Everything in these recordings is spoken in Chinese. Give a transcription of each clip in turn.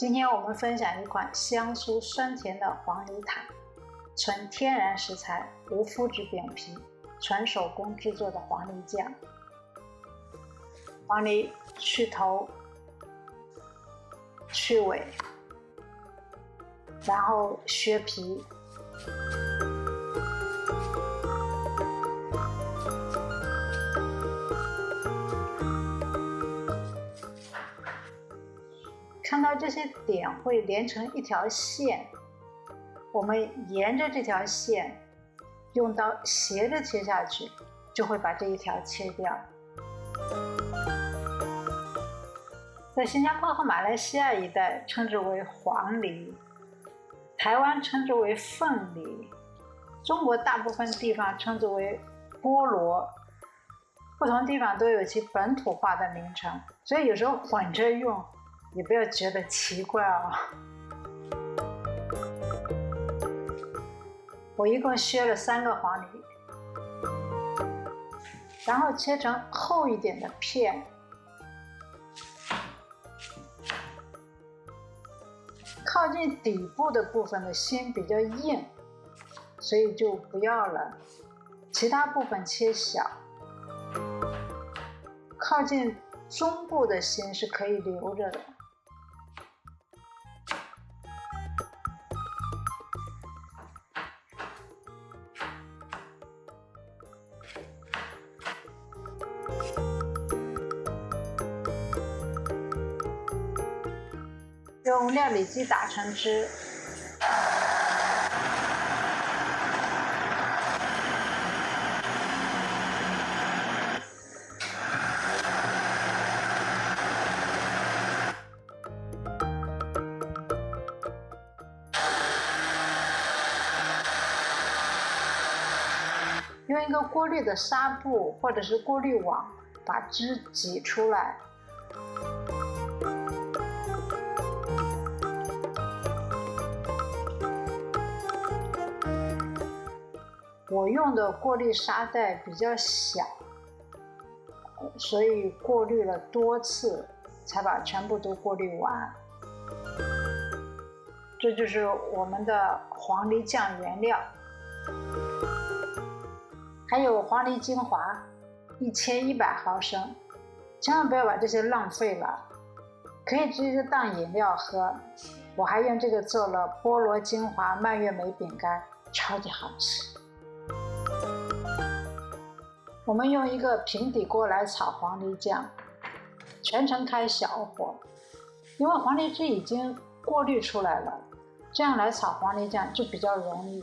今天我们分享一款香酥酸甜的黄梨塔，纯天然食材，无麸质扁皮，纯手工制作的黄梨酱。黄梨去头、去尾，然后削皮。看到这些点会连成一条线，我们沿着这条线用刀斜着切下去，就会把这一条切掉。在新加坡和马来西亚一带称之为黄梨，台湾称之为凤梨，中国大部分地方称之为菠萝，不同地方都有其本土化的名称，所以有时候混着用也不要觉得奇怪哦。我一共削了3个黄梨，然后切成厚一点的片。靠近底部的部分的心比较硬，所以就不要了，其他部分切小。靠近中部的心是可以留着的。用料理机打成汁，用一个过滤的纱布或者是过滤网把汁挤出来。我用的过滤纱袋比较小，所以过滤了多次才把全部都过滤完。这就是我们的黄梨酱原料，还有黄梨精华1100毫升，千万不要把这些浪费了，可以直接当饮料喝。我还用这个做了菠萝精华蔓越莓饼干，超级好吃。我们用一个平底锅来炒黄梨酱，全程开小火，因为黄梨汁已经过滤出来了，这样来炒黄梨酱就比较容易。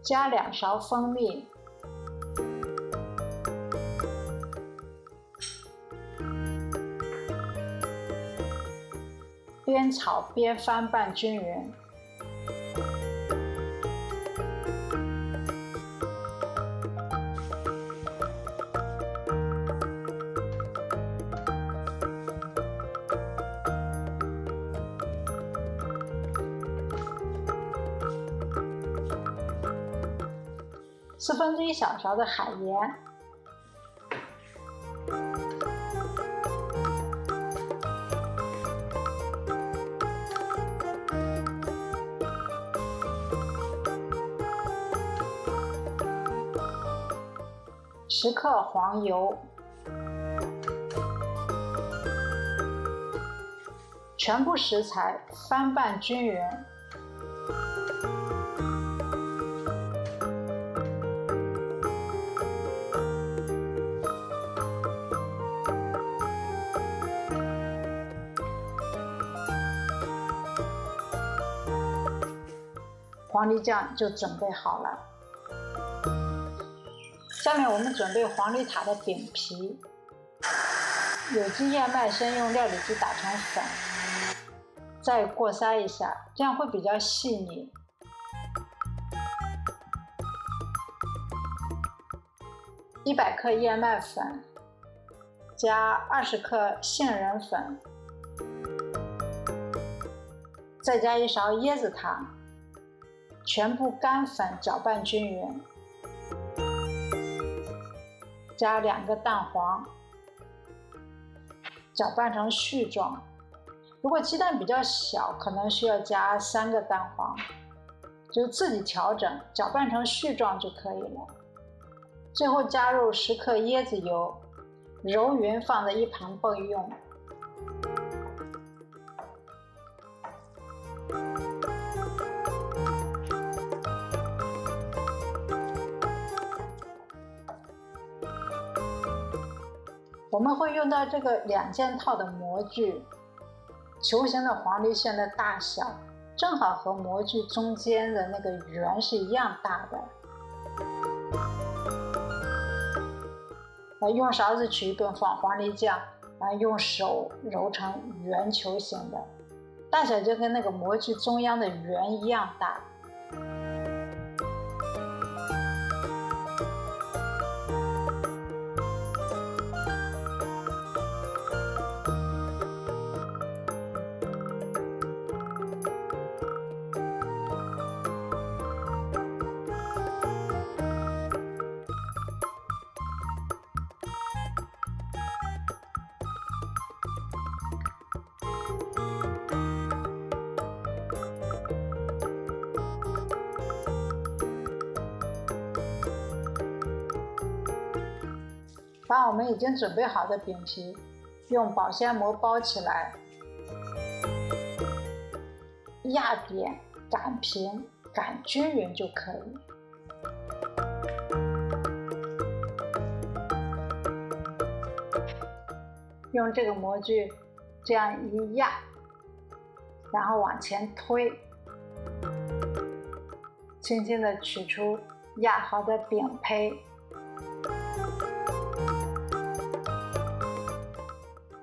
加2勺蜂蜜，边炒边翻拌均匀。1/4小勺的海盐，10克黄油，全部食材翻拌均匀。黄梨酱就准备好了。下面我们准备黄梨塔的饼皮，有机燕麦先用料理机打成粉，再过筛一下，这样会比较细腻。100克燕麦粉，加20克杏仁粉，再加1勺椰子糖，全部干粉搅拌均匀。加2个蛋黄，搅拌成絮状。如果鸡蛋比较小，可能需要加3个蛋黄，就自己调整，搅拌成絮状就可以了。最后加入10克椰子油，揉匀放在一旁备用。我们会用到这个2件套的模具，球形的黄梨馅的大小正好和模具中间的那个圆是一样大的。用勺子取一部分黄梨酱，用手揉成圆球形的，大小就跟那个模具中央的圆一样大。把我们已经准备好的饼皮用保鲜膜包起来，压扁、擀平、擀均匀就可以。用这个模具这样一压，然后往前推，轻轻地取出压好的饼胚。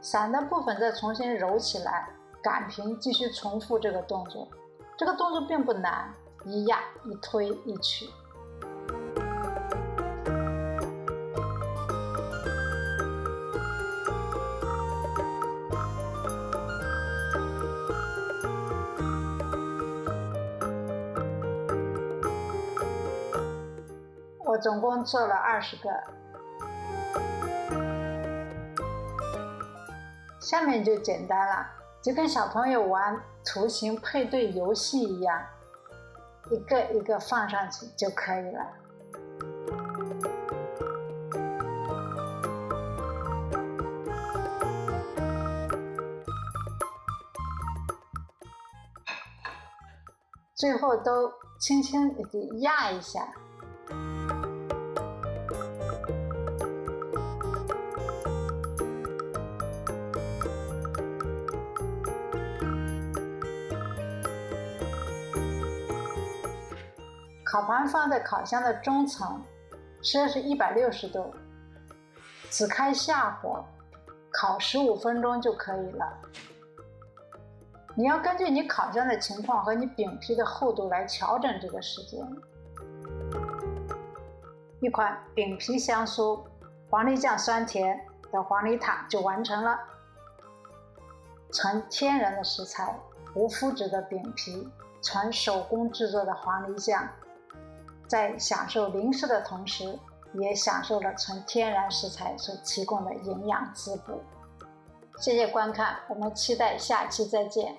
散的部分再重新揉起来，擀平，继续重复这个动作。这个动作并不难，一压、一推、一取。我总共做了20个。下面就简单了，就跟小朋友玩图形配对游戏一样，一个一个放上去就可以了。最后都轻轻地压一下。烤盘放在烤箱的中层，摄氏160度，只开下火，烤15分钟就可以了。你要根据你烤箱的情况和你饼皮的厚度来调整这个时间。一款饼皮香酥、黄梨酱酸甜的黄梨塔就完成了。纯天然的食材，无麸质的饼皮，纯手工制作的黄梨酱，在享受零食的同时，也享受了纯天然食材所提供的营养滋补。谢谢观看，我们期待下期再见。